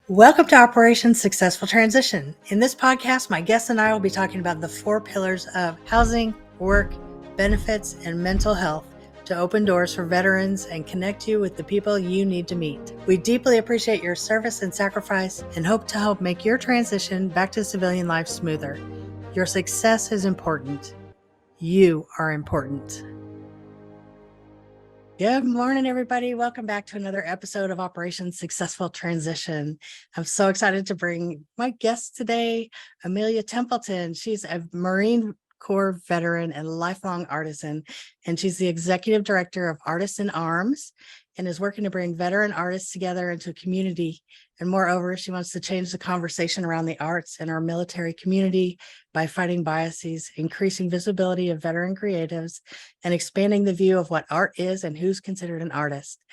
Welcome to Operation Successful Transition. In this podcast, my guests and I will be talking about the 4 pillars of housing, work, benefits, and mental health to open doors for veterans and connect you with the people you need to meet. We deeply appreciate your service and sacrifice and hope to help make your transition back to civilian life smoother. Your success is important. You are important. Good morning, everybody. Welcome back to another episode of Operation Successful Transition. I'm so excited to bring my guest today, Amelia Templeton. She's a Marine Corps veteran and lifelong artisan, and she's the executive director of Artists in Arms and is working to bring veteran artists together into a community. And moreover, she wants to change the conversation around the arts in our military community by fighting biases, increasing visibility of veteran creatives, and expanding the view of what art is and who's considered an artist.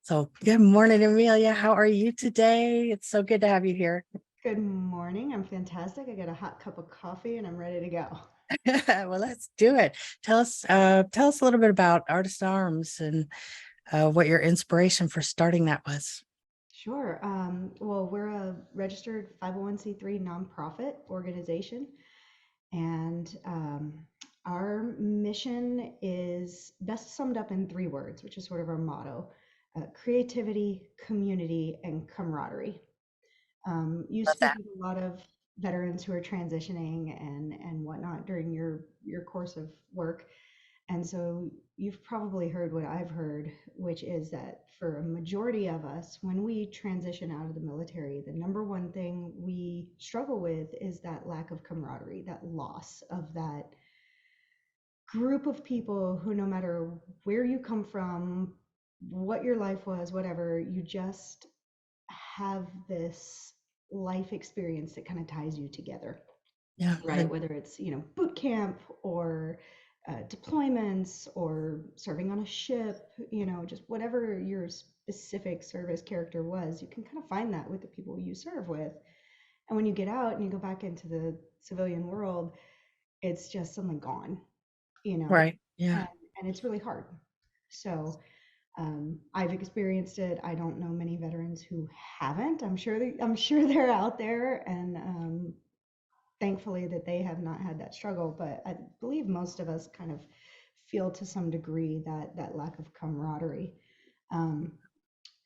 So good morning, Amelia. How are you today? It's so good to have you here. Good morning. I'm fantastic. I got a hot cup of coffee and I'm ready to go. Well, let's do it. Tell us a little bit about Artist Arms and what your inspiration for starting that was. Sure. Well, we're a registered 501(c)(3) nonprofit organization, and our mission is best summed up in 3 words, which is sort of our motto: creativity, community, and camaraderie. You Love speak that. with a lot of veterans who are transitioning and whatnot during your course of work. And so you've probably heard what I've heard, which is that for a majority of us, when we transition out of the military, the number one thing we struggle with is that lack of camaraderie, that loss of that group of people who, no matter where you come from, what your life was, whatever, you just have this life experience that kind of ties you together, Yeah. right? Whether it's, boot camp or deployments or serving on a ship, just whatever your specific service character was, you can kind of find that with the people you serve with. And when you get out and you go back into the civilian world, it's just suddenly gone, you know, Right. Yeah. and, and it's really hard. So I've experienced it. I don't know many veterans who haven't. I'm sure they're out there, and thankfully that they have not had that struggle. But I believe most of us kind of feel to some degree that lack of camaraderie. Um,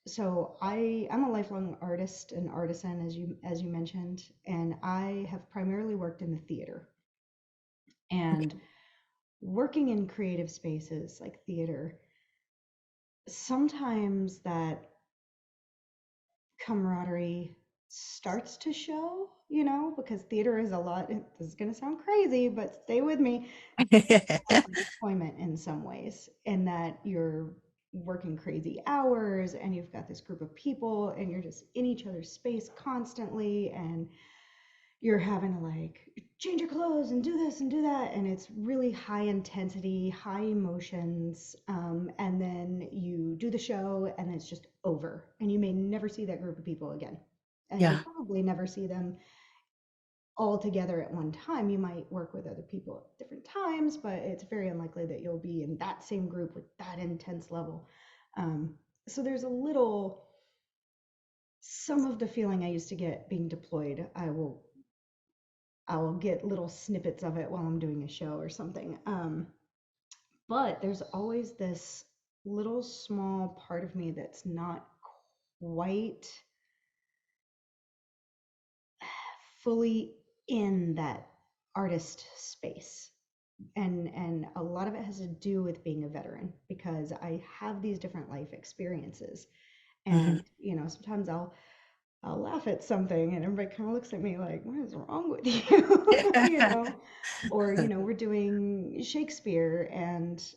so I'm a lifelong artist and artisan, as you mentioned, and I have primarily worked in the theater. And working in creative spaces like theater, sometimes that camaraderie starts to show, because theater is a lot. This is going to sound crazy, but stay with me. Like employment in some ways, in that you're working crazy hours and you've got this group of people and you're just in each other's space constantly, and you're having to like change your clothes and do this and do that, and it's really high intensity, high emotions, and then you do the show and it's just over, and you may never see that group of people again, and you'll Yeah. probably never see them all together at one time. You might work with other people at different times, but it's very unlikely that you'll be in that same group with that intense level. um, so there's a little, some of the feeling I used to get being deployed, I'll get little snippets of it while I'm doing a show or something. But there's always this little small part of me that's not quite fully in that artist space. And a lot of it has to do with being a veteran, because I have these different life experiences. Mhm. And, sometimes I'll laugh at something and everybody kind of looks at me like, what is wrong with you? Or, we're doing Shakespeare, and,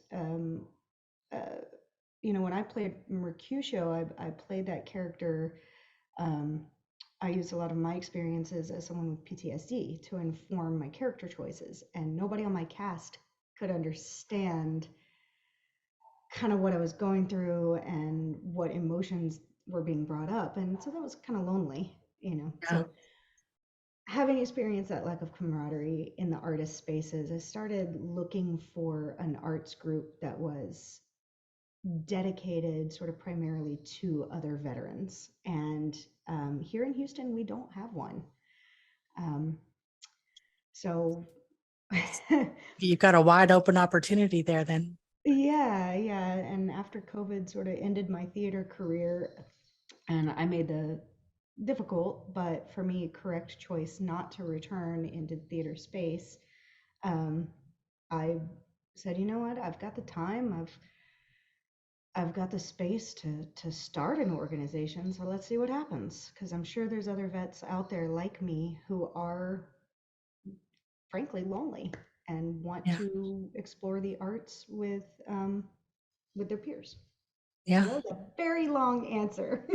uh, when I played Mercutio, I played that character. Um, I used a lot of my experiences as someone with PTSD to inform my character choices, and nobody on my cast could understand kind of what I was going through and what emotions were being brought up. And so that was kind of lonely. Yeah. So having experienced that lack of camaraderie in the artist spaces, I started looking for an arts group that was dedicated sort of primarily to other veterans. And here in Houston, we don't have one. Um, so, You've got a wide open opportunity there then. yeah, yeah. And after COVID sort of ended my theater career, and I made the difficult, but for me, correct choice not to return into theater space. Um, I said, you know what? I've got the time. I've got the space to start an organization. So let's see what happens. Because I'm sure there's other vets out there like me who are frankly lonely and want Yeah. to explore the arts with their peers. So Yeah. that was a very long answer.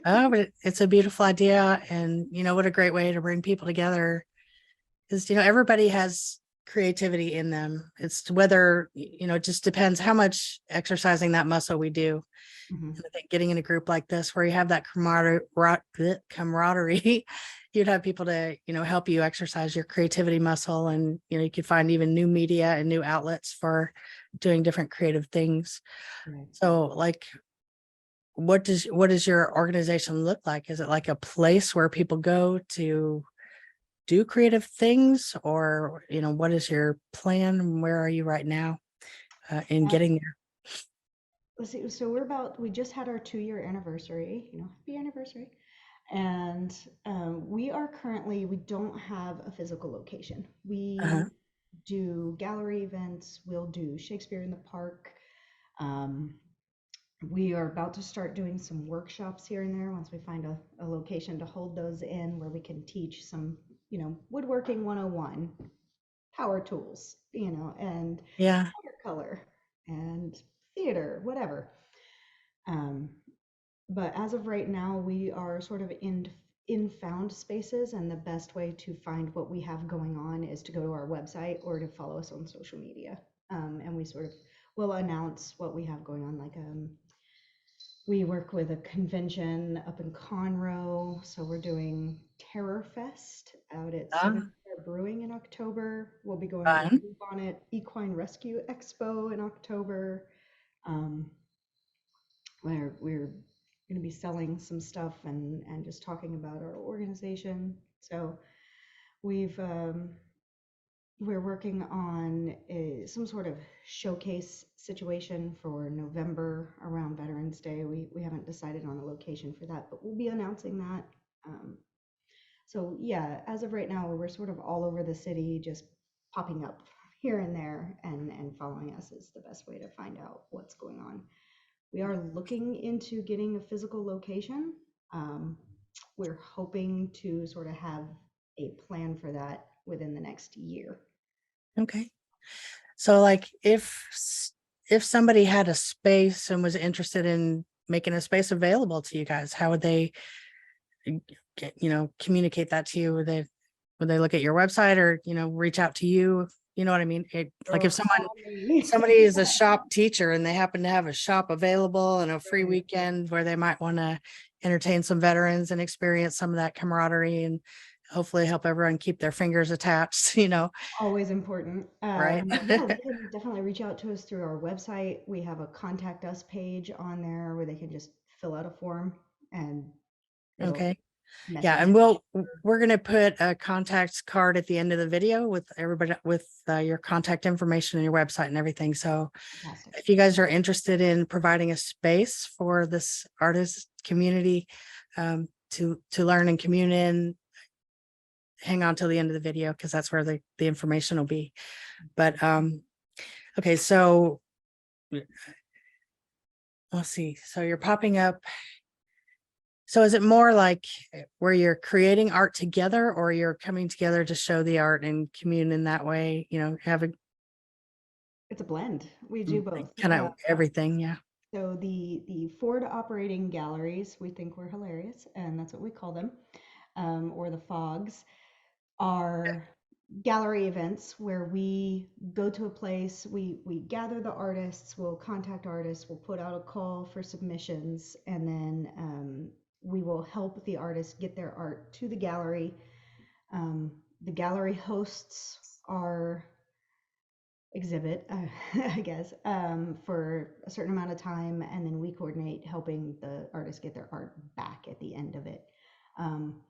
Oh, but it's a beautiful idea. And, what a great way to bring people together is, everybody has creativity in them. It's whether, it just depends how much exercising that muscle we do. Mhm. And I think getting in a group like this where you have that camaraderie, you'd have people to, help you exercise your creativity muscle. And, you could find even new media and new outlets for doing different creative things. Right. So like, what does your organization look like? Is it like a place where people go to do creative things, or what is your plan? Where are you right now in Uh, getting there? let's see. So we just had our 2-year anniversary, happy anniversary. And we don't have a physical location. Uh-huh. We do gallery events, we'll do Shakespeare in the Park. Um, we are about to start doing some workshops here and there once we find a location to hold those in where we can teach some, woodworking 101, power tools, and Yeah. watercolor and theater, whatever. Um, but as of right now, we are sort of in found spaces, and the best way to find what we have going on is to go to our website or to follow us on social media. And we sort of will announce what we have going on. Like we work with a convention up in Conroe, so we're doing Terror Fest out at Seven Ah, Star Brewing in October. We'll be going to fun. Bluebonnet Equine Rescue Expo in October. Um, where we're going to be selling some stuff and just talking about our organization. So we've we're working on some sort of showcase situation for November around Veterans Day. We haven't decided on a location for that, but we'll be announcing that. Um, so yeah, as of right now, we're sort of all over the city, just popping up here and there, and following us is the best way to find out what's going on. We are looking into getting a physical location. Um, we're hoping to sort of have a plan for that within the next year. Okay. So like if somebody had a space and was interested in making a space available to you guys, how would they communicate that to you? Would they look at your website, or reach out to you? You know what I mean? Like Or if someone call me. somebody is a shop teacher and they happen to have a shop available and a free Right. weekend where they might want to entertain some veterans and experience some of that camaraderie and hopefully help everyone keep their fingers attached, Always important. right? Yeah, they can definitely reach out to us through our website. We have a contact us page on there where they can just fill out a form and it'll Okay. Yeah, message. and we're going to put a contact card at the end of the video with everybody, with your contact information and your website and everything. So Fantastic. if you guys are interested in providing a space for this artist community to learn and commune in, hang on till the end of the video because that's where the information will be. But okay, so let's see. So you're popping up. So is it more like where you're creating art together, or you're coming together to show the art and commune in that way, have a It's a blend. We do both. kind of everything. Yeah. So the Ford operating galleries, we think we're hilarious, and that's what we call them, or the fogs, are gallery events where we go to a place, we gather the artists, we'll contact artists, we'll put out a call for submissions, and then we will help the artists get their art to the gallery. The gallery hosts are exhibit, I guess, for a certain amount of time, and then we coordinate helping the artists get their art back at the end of it. Um,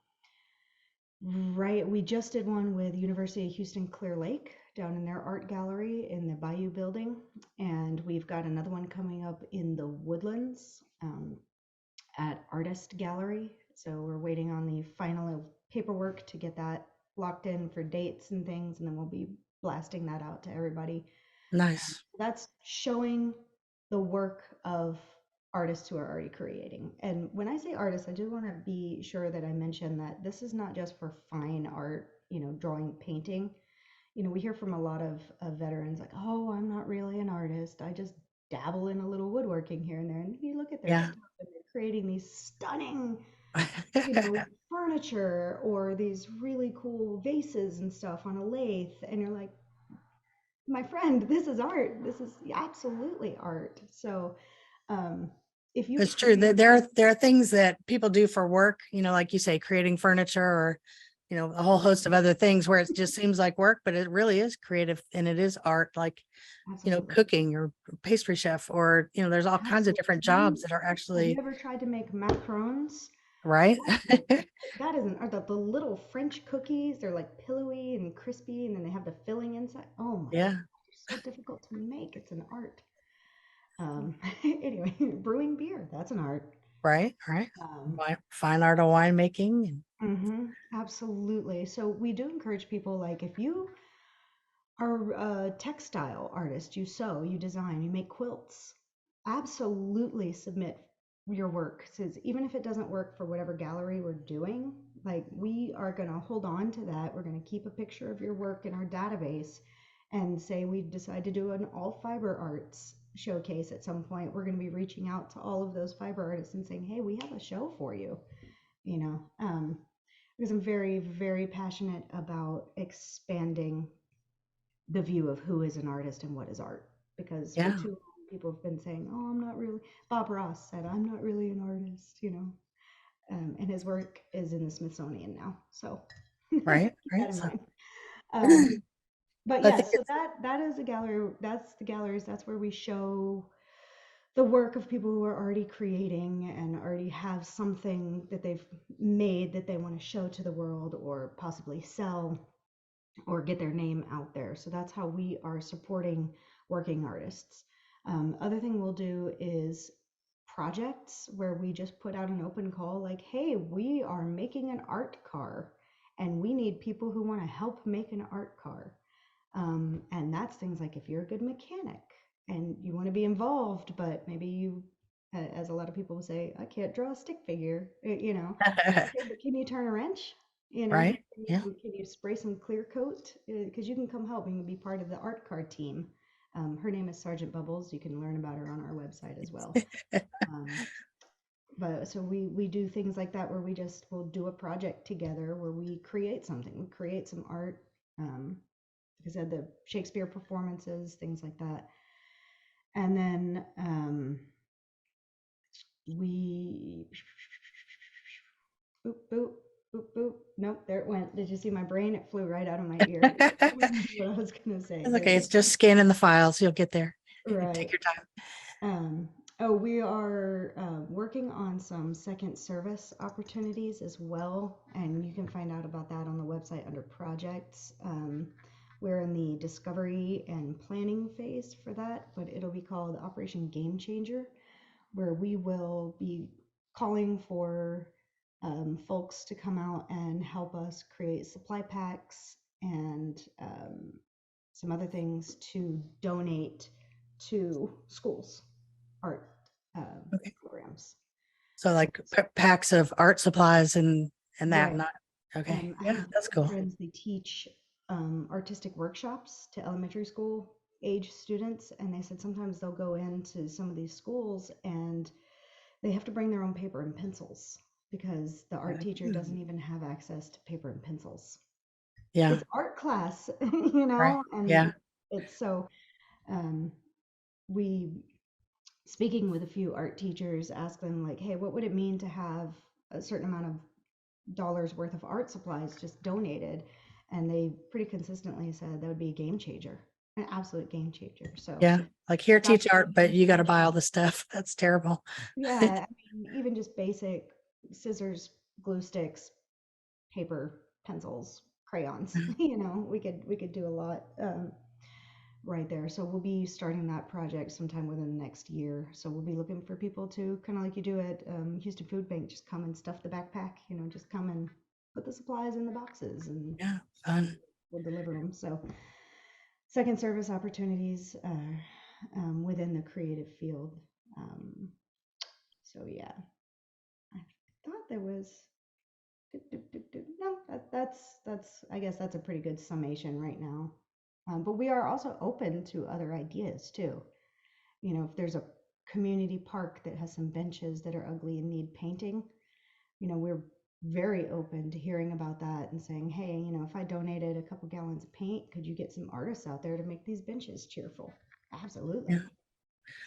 right, we just did one with University of Houston Clear Lake down in their art gallery in the Bayou building, and we've got another one coming up in the Woodlands at Artist Gallery. So we're waiting on the final paperwork to get that locked in for dates and things, and then we'll be blasting that out to everybody. Nice. That's showing the work of artists who are already creating. And when I say artists, I do want to be sure that I mention that this is not just for fine art, drawing, painting. We hear from a lot of veterans like, oh, I'm not really an artist. I just dabble in a little woodworking here and there. And you look at their Yeah. stuff and they're creating these stunning, furniture or these really cool vases and stuff on a lathe. And you're like, my friend, this is art. This is absolutely art. So, um, if you It's true that create, there are things that people do for work, like you say, creating furniture or, a whole host of other things where it just seems like work, but it really is creative and it is art, like, absolutely, cooking or pastry chef, or, there's all kinds of absolutely. different jobs that are Have you actually ever tried to make macarons? right. That isn't, or the little French cookies, they're like pillowy and crispy, and then they have the filling inside. Oh my God, Yeah. they're so difficult to make. It's an art. Anyway, brewing beer, that's an art. Right. Right. Um, Fine art of winemaking. And absolutely. So we do encourage people, like, if you are a textile artist, you sew, you design, you make quilts, absolutely submit your work. Says even if it doesn't work for whatever gallery we're doing, like, we are going to hold on to that. We're going to keep a picture of your work in our database, and say we decide to do an all fiber arts showcase at some point, we're going to be reaching out to all of those fiber artists and saying, hey, we have a show for you, you know because I'm very, very passionate about expanding the view of who is an artist and what is art. Because for yeah. too long, people have been saying, "Oh, I'm not really." Bob Ross said, "I'm not really an artist," and his work is in the Smithsonian now. So Right. keep that Right. in So mind. Um, but I yes, think so it's that is a gallery. That's the galleries. That's where we show the work of people who are already creating and already have something that they've made that they want to show to the world or possibly sell or get their name out there. So that's how we are supporting working artists. Other thing we'll do is projects where we just put out an open call like, hey, we are making an art car and we need people who want to help make an art car. And that's things like if you're a good mechanic and you want to be involved, but maybe you, as a lot of people will say, I can't draw a stick figure, okay, but can you turn a wrench? right. Yeah. Can you spray some clear coat? Because you can come help and be part of the art card team. Her name is Sergeant Bubbles. You can learn about her on our website as well. Um, but so we do things like that where we'll do a project together where we create something. We create some art. Like I said, the Shakespeare performances, things like that. And then we boop boop boop boop. Nope, there it went. Did you see my brain? It flew right out of my ear. I don't remember what I was gonna say. It's There okay. we It's just scanning the files. You'll get there. go. Take Right. your time. Oh, we are working on some second service opportunities as well, and you can find out about that on the website under projects. We're in the discovery and planning phase for that, but it'll be called Operation Game Changer, where we will be calling for folks to come out and help us create supply packs and some other things to donate to schools art Okay. programs. So So like packs of art supplies and that right. not okay. I have Yeah, that's cool. friends, they teach artistic workshops to elementary school age students, and they said sometimes they'll go into some of these schools and they have to bring their own paper and pencils because the art teacher doesn't even have access to paper and pencils. Yeah. It's art class, Right. and Yeah. it's so um, we speaking with a few art teachers, ask them like, hey, what would it mean to have a certain amount of dollars worth of art supplies just donated? And they pretty consistently said that would be a game changer. an absolute game changer. So Yeah. Like here, that's teach art, but absolutely you got to buy all the stuff. That's terrible. yeah. I mean, even just basic scissors, glue sticks, paper, pencils, crayons. We could do a lot right there. So we'll be starting that project sometime within the next year. So we'll be looking for people to kind of like you do at Houston Food Bank, just come and stuff the backpack. Just come and put the supplies in the boxes, and Yeah. Fun. we'll deliver them. So second service opportunities within the creative field. Um, so yeah, I thought there was. No, that's I guess that's a pretty good summation right now. But we are also open to other ideas too. If there's a community park that has some benches that are ugly and need painting, we're very open to hearing about that and saying, hey, if I donated a couple gallons of paint, could you get some artists out there to make these benches cheerful? Yeah. Absolutely.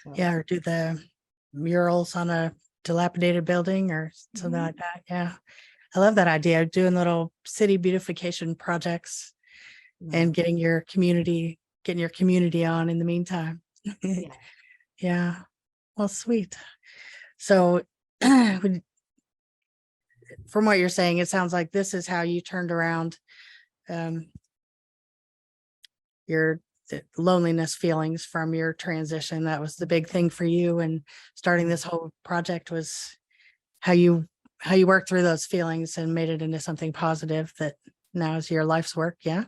So, Yeah. Or do the murals on a dilapidated building or something mhm, like that. Yeah. I love that idea. Doing little city beautification projects and right. getting your community on in the meantime. Yeah. Yeah. Well, sweet. So from what you're saying, it sounds like this is how you turned around um, your loneliness feelings from your transition. That was the big thing for you, and starting Yeah. this whole project was how you worked through those feelings and made it into something positive that now is your life's work. Yeah.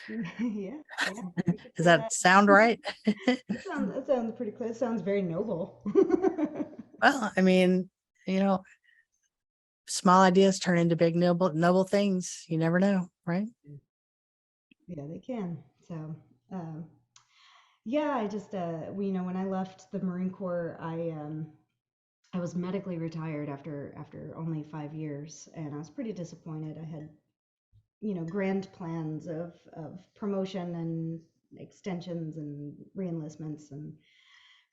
Yeah. Yeah. We could Does say that that. sound right? That sounds pretty clear. It sounds very noble. Well, I mean, you know, small ideas turn into big noble things. You never know, right? Yeah, they can. So, um, yeah, I just, when I left the Marine Corps, I was medically retired after only 5 years, and I was pretty disappointed. I had, grand plans of promotion and extensions and reenlistments and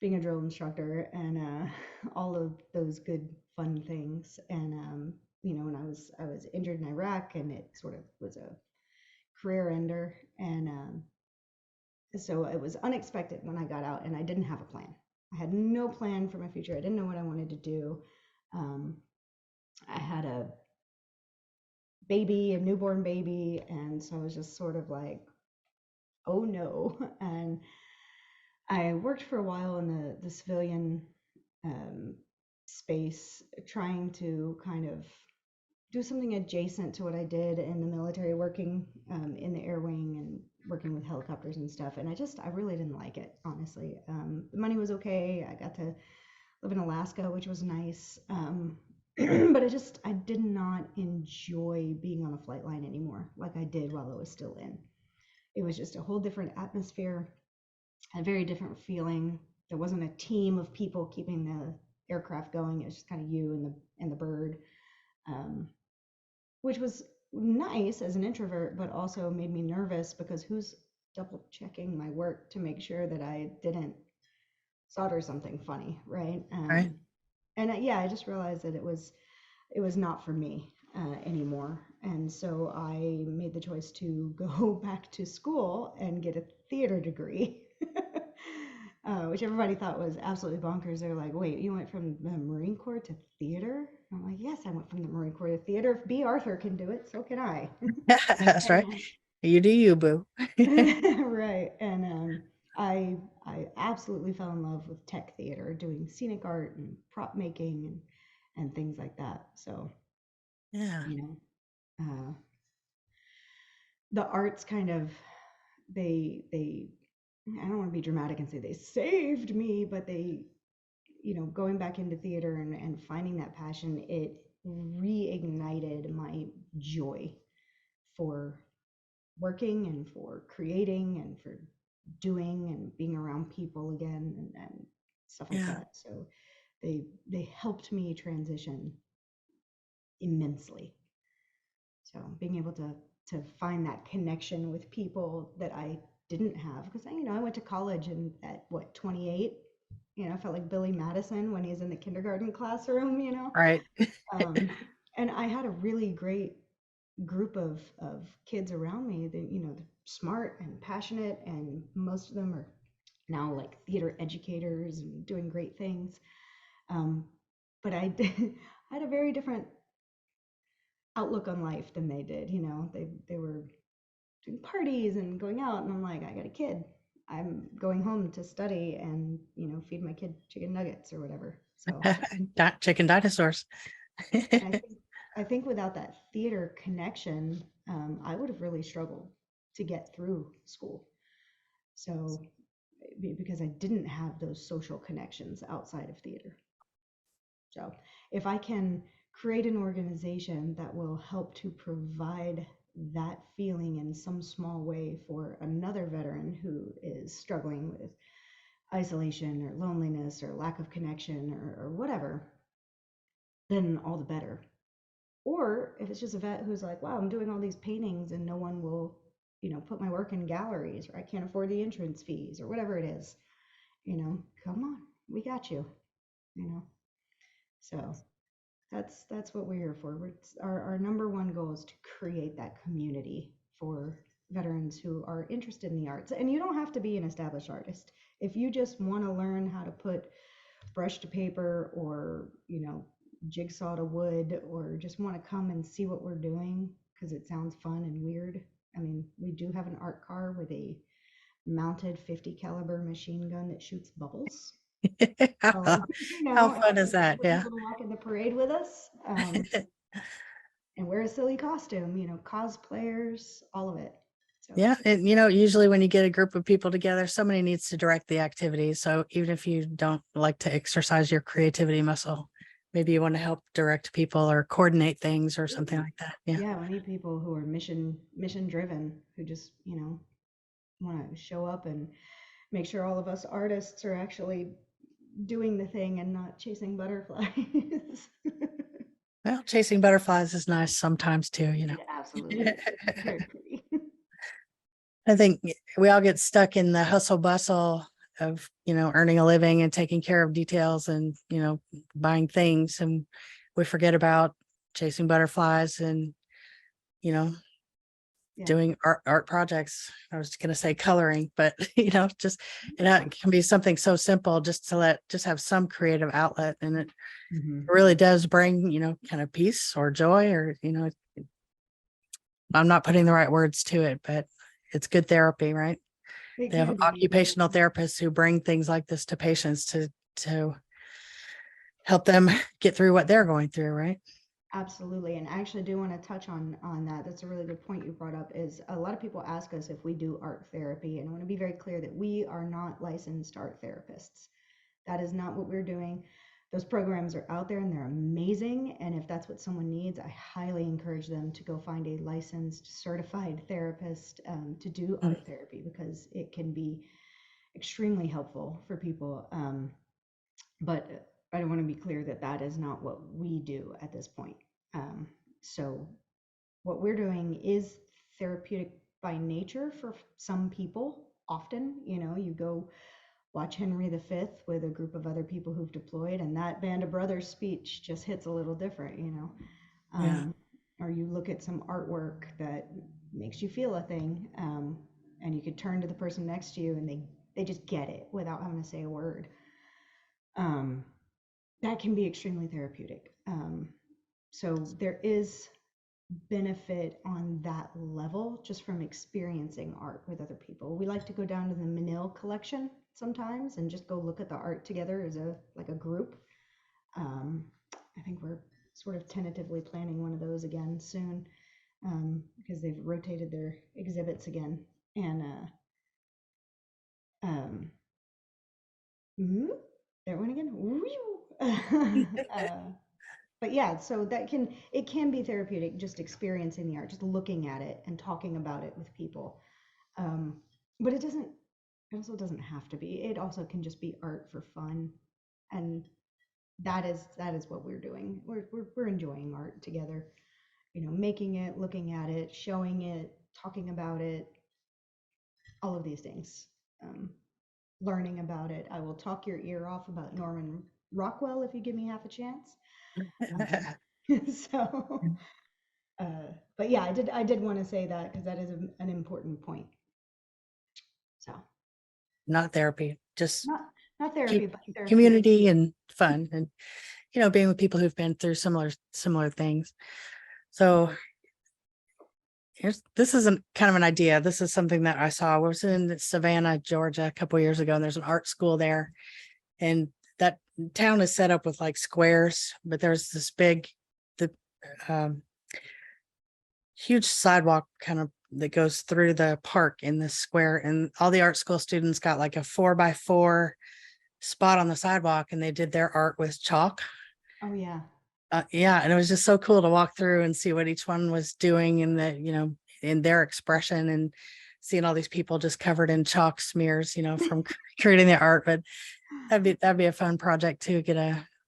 being a drill instructor and all of those good fun things. And when I was injured in Iraq, and it sort of was a career ender, and so it was unexpected when I got out, and I didn't have a plan. I had no plan for my future. I didn't know what I wanted to do. Um, I had a newborn baby, and so I was just sort of like, oh no. And I worked for a while in the civilian um, space, trying to kind of do something adjacent to what I did in the military, working in the air wing and working with helicopters and stuff. And I really didn't like it, honestly. The money was okay. I got to live in Alaska, which was nice. But I did not enjoy being on a flight line anymore like I did while I was still in. It was just a whole different atmosphere, a very different feeling. There wasn't a team of people keeping the aircraft going. It was just kind of you and the bird. Um, which was nice as an introvert, but also made me nervous because who's double checking my work to make sure that I didn't solder something funny, right? Right. And yeah, I just realized that it was not for me anymore, and so I made the choice to go back to school and get a theater degree. Which everybody thought was absolutely bonkers. They're like, wait, you went from the Marine Corps to theater? I'm like, yes, I went from the Marine Corps to theater. If B. Arthur can do it, so can I. That's right. And You do you, boo. right. And I absolutely fell in love with tech theater, doing scenic art and prop making and things like that. So, Yeah. you know, uh, the arts kind of they I don't want to be dramatic and say they saved me, but they, going back into theater and finding that passion, it reignited my joy for working and for creating and for doing and being around people again and stuff like Yeah. that. So they helped me transition immensely. So being able to find that connection with people that I didn't have, because I went to college and at what, 28, I felt like Billy Madison when he's in the kindergarten classroom. Right. Um, and I had a really great group of kids around me that, they're smart and passionate, and most of them are now like theater educators and doing great things. Um, but I had a very different outlook on life than they did. They were doing parties and going out, and I'm like, I got a kid. I'm going home to study and, feed my kid chicken nuggets or whatever. So Chicken dinosaurs. and I think without that theater connection, I would have really struggled to get through school. So because I didn't have those social connections outside of theater. So if I can create an organization that will help to provide that feeling in some small way for another veteran who is struggling with isolation or loneliness or lack of connection or whatever, then all the better. Or if it's just a vet who's like, wow, I'm doing all these paintings and no one will, put my work in galleries, or I can't afford the entrance fees or whatever it is, come on, we got you, you know. So that's what we're here for. Our number one goal is to create that community for veterans who are interested in the arts. And you don't have to be an established artist. If you just want to learn how to put brush to paper, or jigsaw to wood, or just want to come and see what we're doing because it sounds fun and weird. I mean, we do have an art car with a mounted 50 caliber machine gun that shoots bubbles. So, How fun is that? for Yeah. people to walk in the parade with us, and wear a silly costume, cosplayers, all of it. So, Yeah. And, usually when you get a group of people together, somebody needs to direct the activity. So even if you don't like to exercise your creativity muscle, maybe you want to help direct people or coordinate things or something like that. Yeah. yeah, we need people who are mission driven, who just, want to show up and make sure all of us artists are actually doing the thing and not chasing butterflies. Well, chasing butterflies is nice sometimes too, Yeah, absolutely. It's very pretty. I think we all get stuck in the hustle bustle of, earning a living and taking care of details and, buying things. And we forget about chasing butterflies and, you know, Yeah, doing art projects. I was going to say coloring, but, just it can be something so simple just to just have some creative outlet. And it hmm really does bring, kind of peace or joy or, I'm not putting the right words to it, but it's good therapy, right? it They have can be. occupational therapists who bring things like this to patients to help them get through what they're going through, right? Absolutely. And I actually do want to touch on that. That's a really good point you brought up. Is a lot of people ask us if we do art therapy, and I want to be very clear that we are not licensed art therapists. That is not what we're doing. Those programs are out there and they're amazing. And if that's what someone needs, I highly encourage them to go find a licensed, certified therapist, to do Mm. art therapy, because it can be extremely helpful for people. But I want to be clear that that is not what we do at this point. Um, so what we're doing is therapeutic by nature for some people. Often, you go watch Henry V with a group of other people who've deployed, and that Band of Brothers speech just hits a little different. Yeah. Um, or you look at some artwork that makes you feel a thing, and you could turn to the person next to you and they just get it without having to say a word. Um, that can be extremely therapeutic. So there is benefit on that level just from experiencing art with other people. We like to go down to the Manil collection sometimes and just go look at the art together as a group. Um, I think we're sort of tentatively planning one of those again soon, because they've rotated their exhibits again. And um, there it went again. But yeah, so it can be therapeutic just experiencing the art, just looking at it and talking about it with people. Um, but it also doesn't have to be. It also can just be art for fun, and that is what we're doing. We're enjoying art together. Making it, looking at it, showing it, talking about it, all of these things. Um, Learning about it. I will talk your ear off about Norman Rockwell if you give me half a chance. Um, so But yeah, I did want to say that because that is an important point. So Not therapy, just not not therapy, keep but therapeutic. community and fun, and being with people who've been through similar things. So this isn't kind of an idea. This is something that I saw. I was in Savannah, Georgia, a couple years ago, and there's an art school there, and that town is set up with like squares, but there's this big, the um, huge sidewalk kind of that goes through the park in this square, and all the art school students got like a 4x4 spot on the sidewalk, and they did their art with chalk. Oh yeah. Yeah, and it was just so cool to walk through and see what each one was doing in the, in their expression, and seeing all these people just covered in chalk smears, from creating the art. But that'd be a fun project too.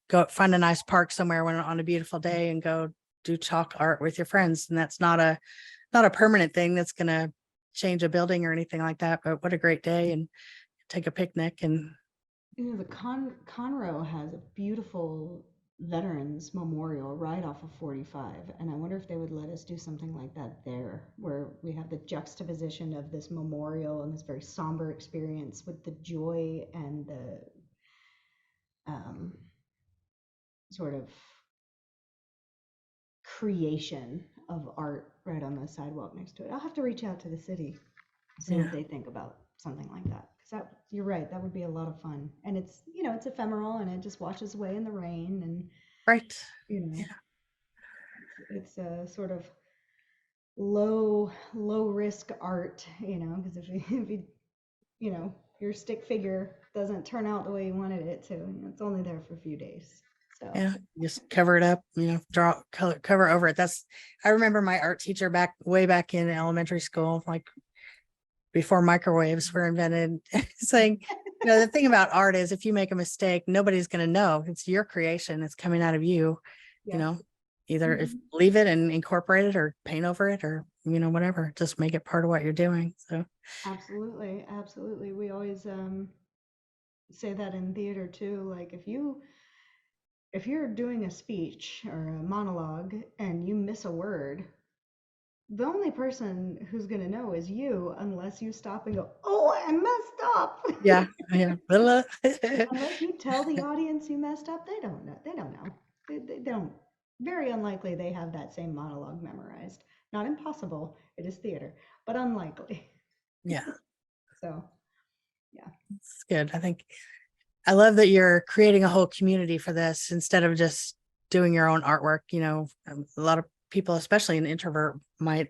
Go find a nice park somewhere when on a beautiful day and go do chalk art with your friends. And that's not a permanent thing that's gonna change a building or anything like that. But what a great day, and take a picnic. And The Conroe has a beautiful veterans memorial right off of 45, and I wonder if they would let us do something like that there, where we have the juxtaposition of this memorial and this very somber experience with the joy and the um, sort of creation of art right on the sidewalk next to it. I'll have to reach out to the city, see what yeah, they think about something like that. Because you're right, that would be a lot of fun. And it's ephemeral and it just washes away in the rain. And, right. you know, Yeah, it's a sort of low risk art, because if your stick figure doesn't turn out the way you wanted it to, it's only there for a few days. So, yeah, just cover it up, draw cover over it. I remember my art teacher way back in elementary school, like before microwaves were invented, saying, the thing about art is if you make a mistake, nobody's going to know. It's your creation. It's coming out of you, you yep. know, either if Mhm. leave it and incorporate it or paint over it, or, whatever, just make it part of what you're doing. So Absolutely, absolutely. We always say that in theater too. Like if you're doing a speech or a monologue and you miss a word, the only person who's going to know is you unless you stop and go, "Oh, I messed up." yeah, yeah. Unless you tell the audience you messed up, they don't know. They don't know. They don't. Very unlikely they have that same monologue memorized. Not impossible. It is theater, but unlikely. Yeah, So, yeah. it's good. I love that you're creating a whole community for this instead of just doing your own artwork. A lot of people, especially an introvert, might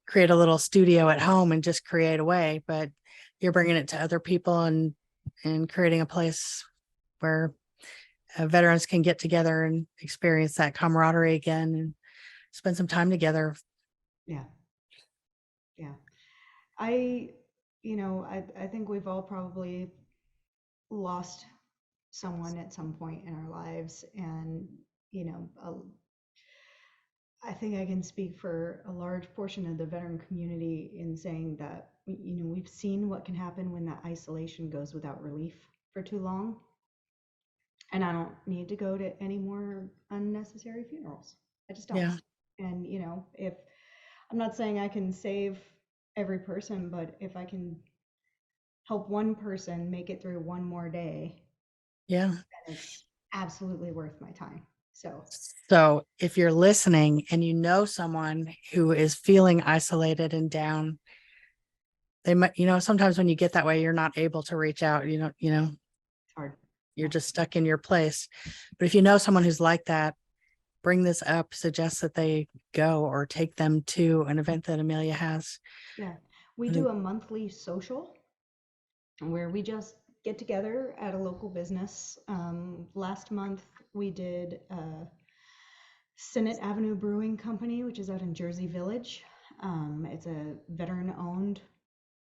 create a little studio at home and just create away, but you're bringing it to other people, and creating a place where veterans can get together and experience that camaraderie again and spend some time together. Yeah. Yeah. I, I think we've all probably lost someone at some point in our lives. And, you know, uh, I think I can speak for a large portion of the veteran community in saying that, we've seen what can happen when that isolation goes without relief for too long. And I don't need to go to any more unnecessary funerals. I just don't. Yeah, And, if I'm not saying I can save every person, but if I can help one person make it through one more day, yeah. then it's absolutely worth my time. So, So if you're listening and you know someone who is feeling isolated and down, they might, sometimes when you get that way, you're not able to reach out, it's hard. you're Yeah. just stuck in your place. But if you know someone who's like that, bring this up, suggest that they go or take them to an event that Amelia has. Yeah. We I do think, a monthly social where we just get together at a local business. Last month we did Senate Avenue Brewing Company, which is out in Jersey Village. It's a veteran owned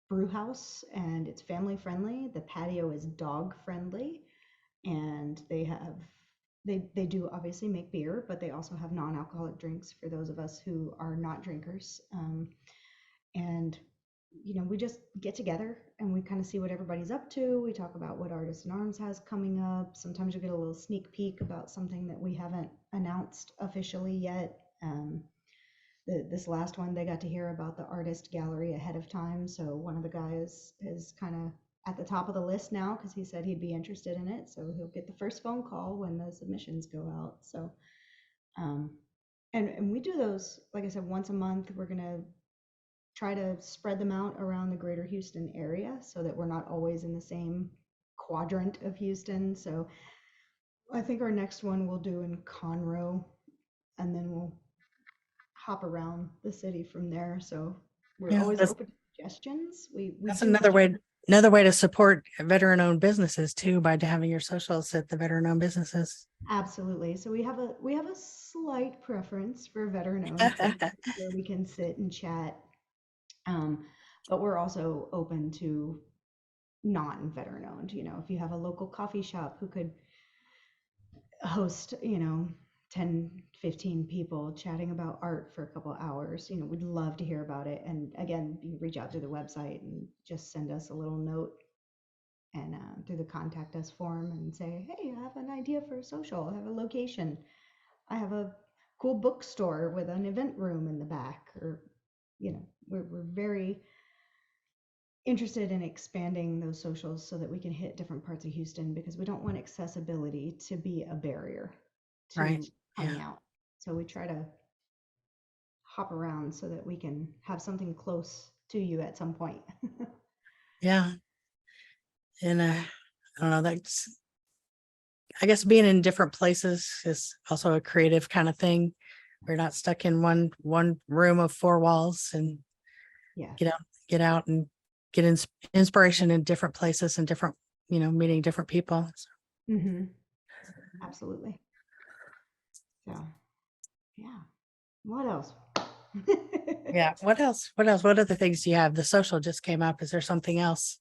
brew house and it's family friendly. The patio is dog friendly and they do obviously make beer, but they also have non-alcoholic drinks for those of us who are not drinkers. And we just get together and we kind of see what everybody's up to. We talk about what Artisan Arms has coming up. Sometimes you get a little sneak peek about something that we haven't announced officially yet. this last one, they got to hear about the artist gallery ahead of time. So one of the guys is kind of at the top of the list now because he said he'd be interested in it. So he'll get the first phone call when the submissions go out. So, um, and we do those, like I said, once a month. We're gonna try to spread them out around the greater Houston area so that we're not always in the same quadrant of Houston. So I think our next one we'll do in Conroe, and then we'll hop around the city from there. So we're Yeah, always open to suggestions. We that's do try. another way to support veteran-owned businesses too, by having your socials at the veteran-owned businesses. Absolutely. So we have a slight preference for veteran-owned places where we can sit and chat. Um, but we're also open to non-veteran owned. If you have a local coffee shop who could host, 10, 15 people chatting about art for a couple hours, we'd love to hear about it. And again, you reach out through the website and just send us a little note and through the contact us form and say, hey, I have an idea for a social. I have a location. I have a cool bookstore with an event room in the back. Or, we're very interested in expanding those socials so that we can hit different parts of Houston because we don't want accessibility to be a barrier Right. to Yeah. coming out. So we try to hop around so that we can have something close to you at some point. Yeah. And I don't know, I guess being in different places is also a creative kind of thing. We're not stuck in one room of four walls, and Yeah. get out and get inspiration in different places and different, meeting different people. Mm-hmm. Absolutely. So, yeah. What else? Yeah. What else? What else? What other things do you have? The social just came up. Is there something else?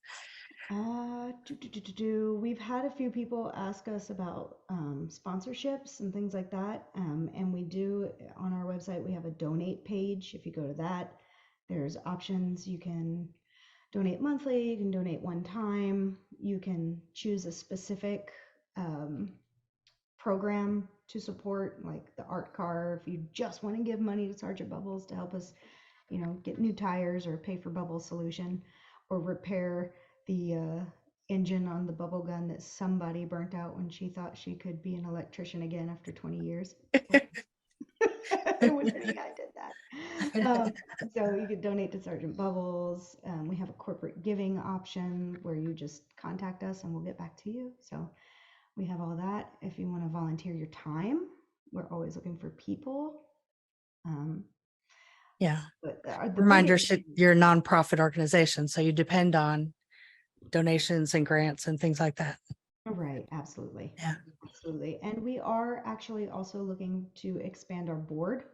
We've had a few people ask us about sponsorships and things like that. And we do on our website, we have a donate page. If you go to that, there's options. You can donate monthly, you can donate one time, you can choose a specific program to support, like the art car. If you just want to give money to Sergeant Bubbles to help us, get new tires or pay for bubble solution or repair the engine on the bubble gun that somebody burnt out when she thought she could be an electrician again after 20 years. When any guy did that. So you could donate to Sergeant Bubbles. We have a corporate giving option where you just contact us and we'll get back to you. So we have all that. If you want to volunteer your time, we're always looking for people. Um, Yeah. but the Reminder, biggest, you're a nonprofit organization, so you depend on donations and grants and things like that. right, absolutely. Yeah. Absolutely. And we are actually also looking to expand our board.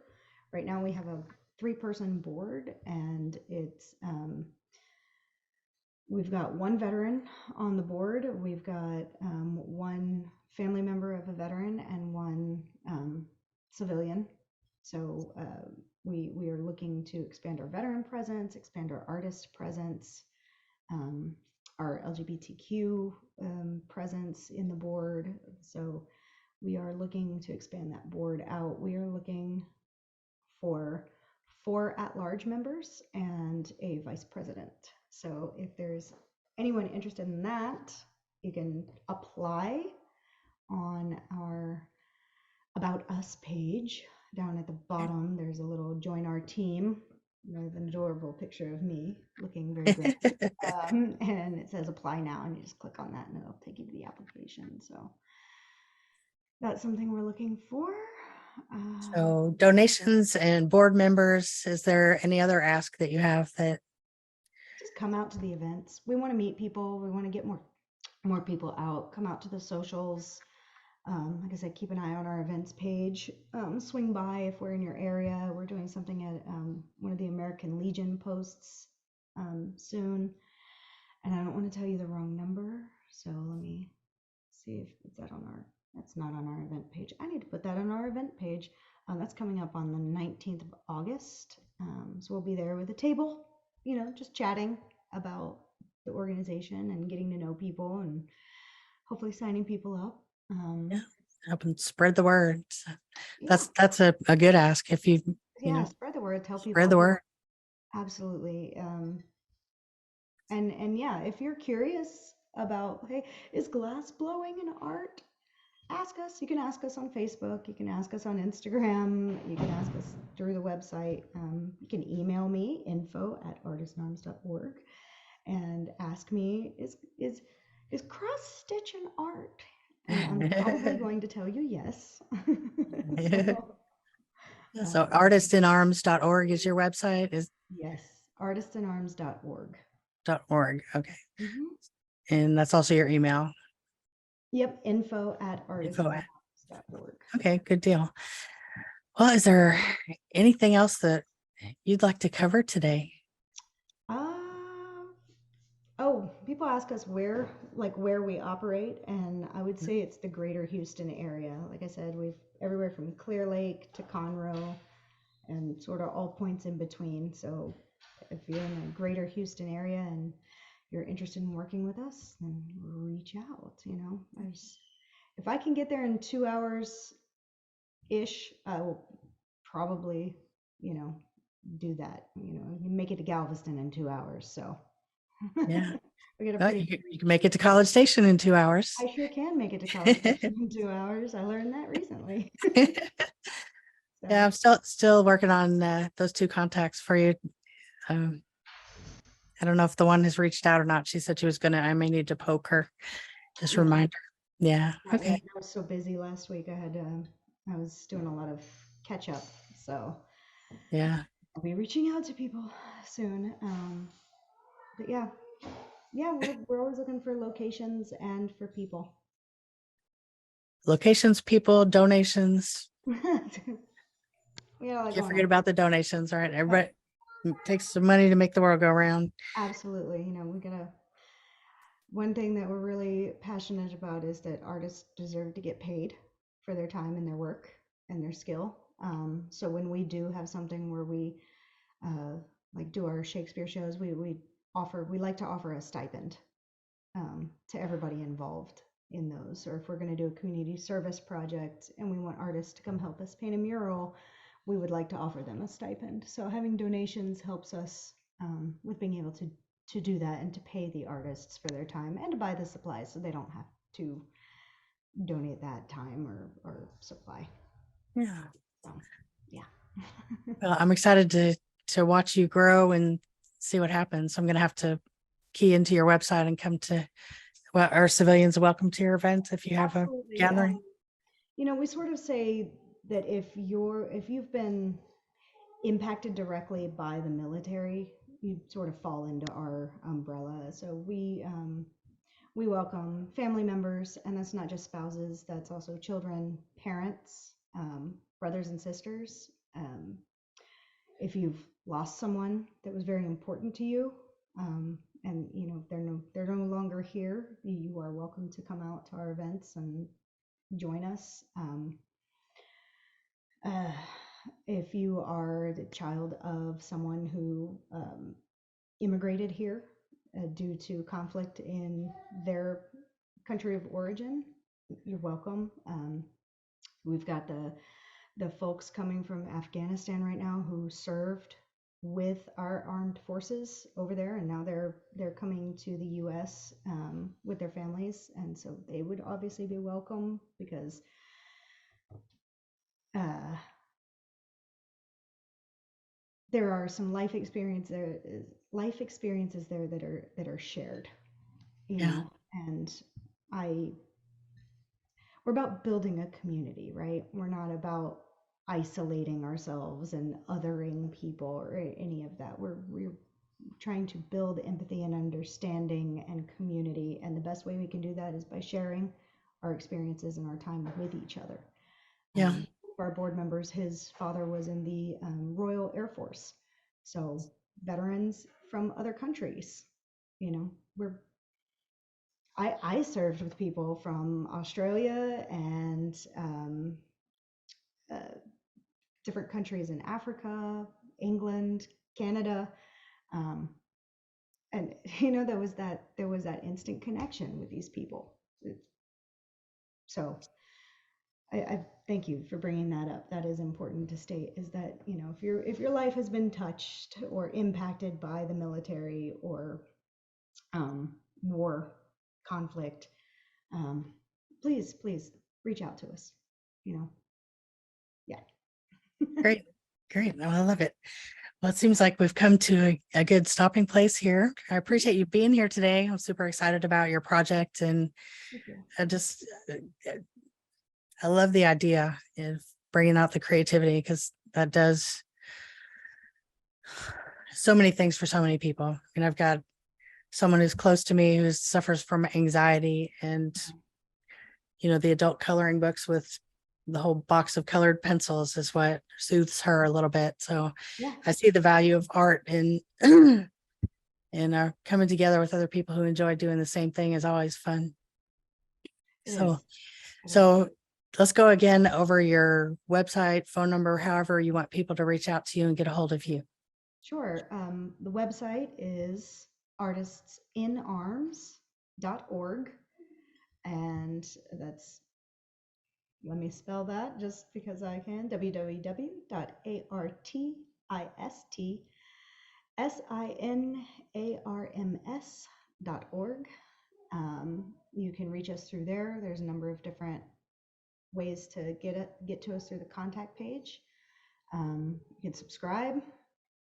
Right now we have a 3-person board and we've got one veteran on the board. We've got one family member of a veteran and one civilian. So we are looking to expand our veteran presence, expand our artist presence, um, our LGBTQ presence in the board. So we are looking to expand that board out. We are looking for 4 at-large members and a vice president. So if there's anyone interested in that, you can apply on our About Us page. Down at the bottom, there's a little join our team with an adorable picture of me looking very great. And it says apply now, and you just click on that and it'll take you to the application. So that's something we're looking for. So donations and board members, is there any other ask that you have that? Just come out to the events. We want to meet people. We want to get more people out. Come out to the socials. Like I said, keep an eye on our events page. Swing by if we're in your area. We're doing something at one of the American Legion posts soon. And I don't want to tell you the wrong number. So let me see if it's that on our, that's not on our event page. I need to put that on our event page. That's coming up on the 19th of August. So we'll be there with a table, just chatting about the organization and getting to know people and hopefully signing people up. Yeah, help and spread the word. So Yeah, that's a good ask. If you Yeah, spread the word, tell spread the people. word. Absolutely. And yeah, if you're curious about, hey, is glass blowing an art? Ask us. You can ask us on Facebook. You can ask us on Instagram. You can ask us through the website. You can email me, info@artisanarms.org, and ask me, is cross stitch an art? And I'm probably going to tell you yes. So, So um, artistinarms.org is your website, is yes, artisanarms.org. .org. Okay. Mm-hmm. And that's also your email. Yep, info at Info at. artisanarms.org. Okay, good deal. Well, is there anything else that you'd like to cover today? Um, oh, people ask us where we operate, and I would say it's the greater Houston area. Like I said, we've everywhere from Clear Lake to Conroe and sort of all points in between. So if you're in the greater Houston area and you're interested in working with us, then reach out. If I can get there in 2 hours ish, I will probably, you know, do that. You make it to Galveston in 2 hours, so Yeah. we get a Well, pretty. you can make it to College Station in 2 hours. I sure can make it to College Station in 2 hours. I learned that recently. Yeah, So I'm still working on those two contacts for you. Um, I don't know if the one has reached out or not. She said she was gonna. I may need to poke her. Just yeah, remind her. Yeah. not yet. Okay. I was so busy last week. I was doing a lot of catch up. So Yeah. I'll be reaching out to people soon. But yeah, yeah, we're always looking for locations and for people. Locations, people, donations. We got a lot Can't going forget on. about the donations, right? Yep, Everybody takes some money to make the world go round. absolutely. We gotta. One thing that we're really passionate about is that artists deserve to get paid for their time and their work and their skill. So when we do have something where we uh, like do our Shakespeare shows, we like to offer a stipend to everybody involved in those. Or if we're going to do a community service project and we want artists to come help us paint a mural, we would like to offer them a stipend. So having donations helps us with being able to do that and to pay the artists for their time and to buy the supplies so they don't have to donate that time or supply. Yeah. So yeah. Well, I'm excited to watch you grow and see what happens. I'm gonna have to key into your website and come to, well, our civilians welcome to your event if you have a Absolutely. gathering. We sort of say that if you've been impacted directly by the military, you sort of fall into our umbrella. So we welcome family members, and that's not just spouses, that's also children, parents, brothers and sisters. If you've lost someone that was very important to you, and they're no longer here, you are welcome to come out to our events and join us. Uh, if you are the child of someone who immigrated here due to conflict in their country of origin, you're welcome. We've got the folks coming from Afghanistan right now who served with our armed forces over there, and now they're coming to the U.S. With their families, and so they would obviously be welcome because uh, there are some life experiences there that are shared, Yeah. and I we're about building a community, right? We're not about isolating ourselves and othering people or any of that. We're trying to build empathy and understanding and community, and the best way we can do that is by sharing our experiences and our time with each other. Yeah. Our board members, his father was in the Royal Air Force, so veterans from other countries. We're I served with people from Australia and uh, different countries in Africa, England, Canada, um, and there was that instant connection with these people. So I thank you for bringing that up. That is important to state, is that, if your life has been touched or impacted by the military or war, conflict, um, please reach out to us. You know, yeah. Great. Great. Oh, I love it. Well, it seems like we've come to a good stopping place here. I appreciate you being here today. I'm super excited about your project, and Thank you. I just, I love the idea of bringing out the creativity, because that does so many things for so many people. And I've got someone who's close to me who suffers from anxiety, and the adult coloring books with the whole box of colored pencils is what soothes her a little bit. So Yeah, I see the value of art in and coming together with other people who enjoy doing the same thing is always fun. it So is. It is. so let's go again over your website, phone number, however you want people to reach out to you and get a hold of you. Sure. The website is artistsinarms.org. And that's, let me spell that just because I can, www.artistsinarms.org. You can reach us through there. There's a number of different ways to get to us through the contact page. You can subscribe.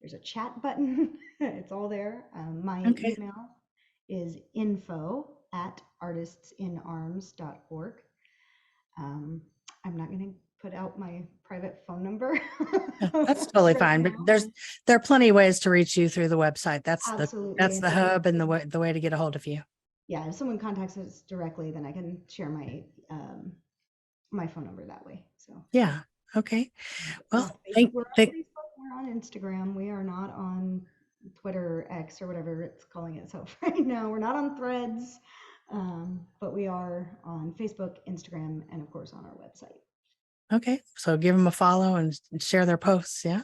There's a chat button. It's all there. My Okay. email is info@artistsinarms.org. I'm not going to put out my private phone number That's totally right fine. But now. there are plenty of ways to reach you through the website. Absolutely. That's And the hub and the way to get a hold of you. yeah, if someone contacts us directly, then I can share my phone number that way. So Yeah. Okay. yeah, Well, thank we're on thank Facebook, we're on Instagram. We are not on Twitter, X, or whatever it's calling itself right now. We're not on Threads, but we are on Facebook, Instagram, and of course on our website. Okay. So give them a follow and share their posts. Yeah.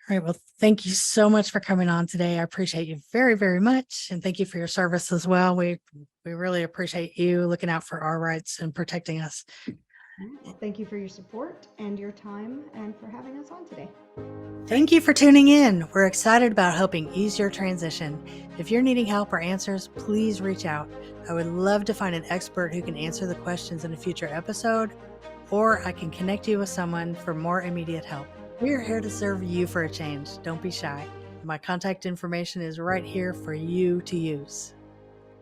All right. Well, thank you so much for coming on today. I appreciate you very, very much. And thank you for your service as well. We really appreciate you looking out for our rights and protecting us. Well, thank you for your support and your time and for having us on today. Thank you for tuning in. We're excited about helping ease your transition. If you're needing help or answers, please reach out. I would love to find an expert who can answer the questions in a future episode, or I can connect you with someone for more immediate help. We are here to serve you for a change. Don't be shy. My contact information is right here for you to use.